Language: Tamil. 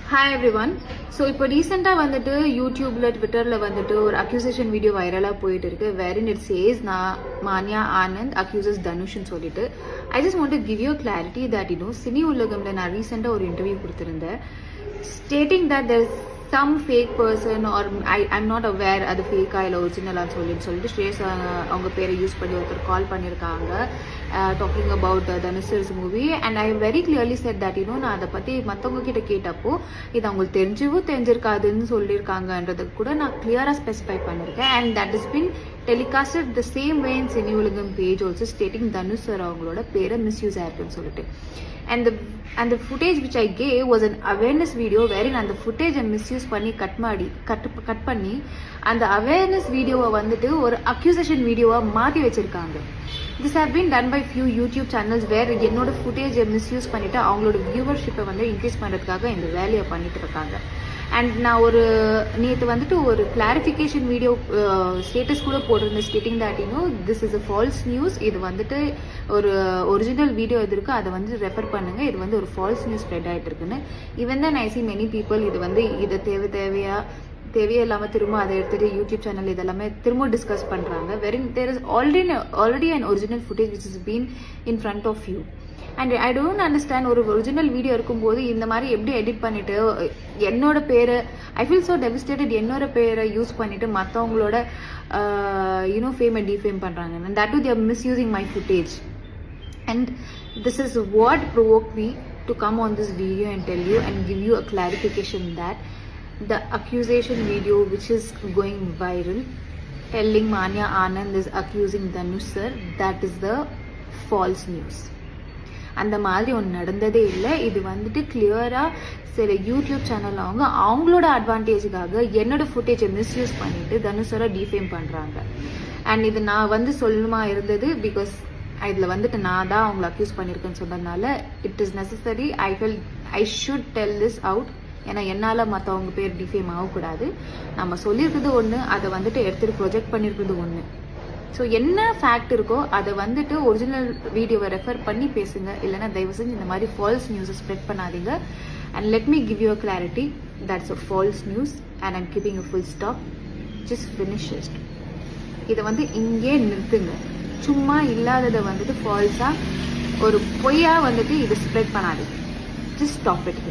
Hi everyone. So இப்போ ரீசெண்டாக வந்துட்டு யூடியூப்ல ட்விட்டர்ல வந்துட்டு ஒரு அக்யூசேஷன் வீடியோ வைரலாக போயிட்டு இருக்கு wherein it says நான் மான்யா ஆனந்த் accuses தனுஷ்னு சொல்லிட்டு I just want to give you a clarity that சினி உலகம்ல நான் ரீசெண்டாக ஒரு இன்டர்வியூ கொடுத்திருந்தேன் stating that there is some fake person or I'm not aware அது ஃபேக்கா இல்லை ஒரிஜினலான்னு சொல்லிட்டு ஸ்ரேஸ் அவங்க பேரை யூஸ் பண்ணி ஒருத்தர் கால் பண்ணியிருக்காங்க talking about Dhanush movie and I very clearly set that நான் அதை பற்றி மற்றவங்க கிட்ட கேட்டப்போ இது அவங்களுக்கு தெரிஞ்சிருக்காதுன்னு சொல்லியிருக்காங்கன்றதுக்கு கூட நான் கிளியராக ஸ்பெசிஃபை பண்ணியிருக்கேன் and that is been telecasted the same way in Cine Ulagam page also stating Dhanush sir avangaloda pera misuse ஆயிருக்குன்னு சொல்லிட்டு and the footage which I gave was an awareness video wherein and the footage and misuse பண்ணி cut பண்ணி அந்த awareness வீடியோவை வந்துட்டு ஒரு accusation வீடியோவா மாத்தி வச்சிருக்காங்க. This have been done by few YouTube channels where என்னோட footage misuse பண்ணிட்டு அவங்களோட viewership வந்து increase பண்றதுக்காக இந்த வேலையை பண்ணிட்டு இருக்காங்க. அண்ட் நான் நேற்று வந்துட்டு ஒரு கிளாரிஃபிகேஷன் வீடியோ ஸ்டேட்டஸ் கூட போட்டிருந்தேன் stating that this is a false news இது வந்துட்டு ஒரு ஒரிஜினல் வீடியோ எது இருக்கு அதை வந்து ரெஃபர் பண்ணுங்க இது வந்து ஒரு ஃபால்ஸ் நியூஸ் ஸ்ப்ரெட் ஆகிட்டு இருக்குன்னு ஈவன் தான் ஐ சி மெனி பீப்புள் இது வந்து இதை தேவையே இல்லாமல் திரும்ப அதை எடுத்துட்டு யூடியூப் சேனல் இதெல்லாமே திரும்ப டிஸ்கஸ் பண்ணுறாங்க வெரிங் there is already an original footage which is been in front of you and I don't understand ஒரு ஒரிஜினல் வீடியோ இருக்கும்போது இந்த மாதிரி எப்படி எடிட் பண்ணிட்டு என்னோட பேரை ஐ ஃபீல் ஸோ டெவிஸ்டேட்டட் என்னோட பேரை யூஸ் பண்ணிட்டு மற்றவங்களோட ஃபேமை டிஃபேம் பண்ணுறாங்க and that to their misusing my footage and this is what provoke me to come on this video and tell you and give you a clarification that the accusation video which is going viral telling Manya Anand is accusing Dhanush sir that is the false news அந்த மாதிரி ஒன்று நடந்ததே இல்லை இது வந்துட்டு கிளியராக சில யூடியூப் சேனல் அவங்களோட அட்வான்டேஜுக்காக என்னோட ஃபுட்டேஜை மிஸ்யூஸ் பண்ணிட்டு தனுஷரை டிஃபேம் பண்ணுறாங்க அண்ட் இது நான் வந்து சொல்லணுமா இருந்தது பிகாஸ் இதில் வந்துட்டு நான் தான் அவங்களை அக்யூஸ் பண்ணியிருக்கேன்னு சொன்னதுனால it is necessary I should tell this out ஏன்னா என்னால் மற்றவங்க பேர் டிஃபேம் ஆகக்கூடாது நம்ம சொல்லியிருக்கிறது ஒன்று அதை வந்துட்டு எடுத்துகிட்டு ப்ரொஜெக்ட் பண்ணியிருக்கிறது ஒன்று ஸோ என்ன ஃபேக்ட் இருக்கோ அதை வந்துட்டு ஒரிஜினல் வீடியோவை ரெஃபர் பண்ணி பேசுங்க இல்லைன்னா தயவு செஞ்சு இந்த மாதிரி ஃபால்ஸ் நியூஸை ஸ்ப்ரெட் பண்ணாதீங்க and let me give you a clarity that's a false news and I'm keeping a full stop just finish it இதை வந்து இங்கே நிறுத்துங்க சும்மா இல்லாததை வந்துட்டு ஃபால்ஸாக ஒரு பொய்யா வந்துட்டு இதை ஸ்ப்ரெட் பண்ணாதீங்க ஜஸ்ட் ஸ்டாப் இட்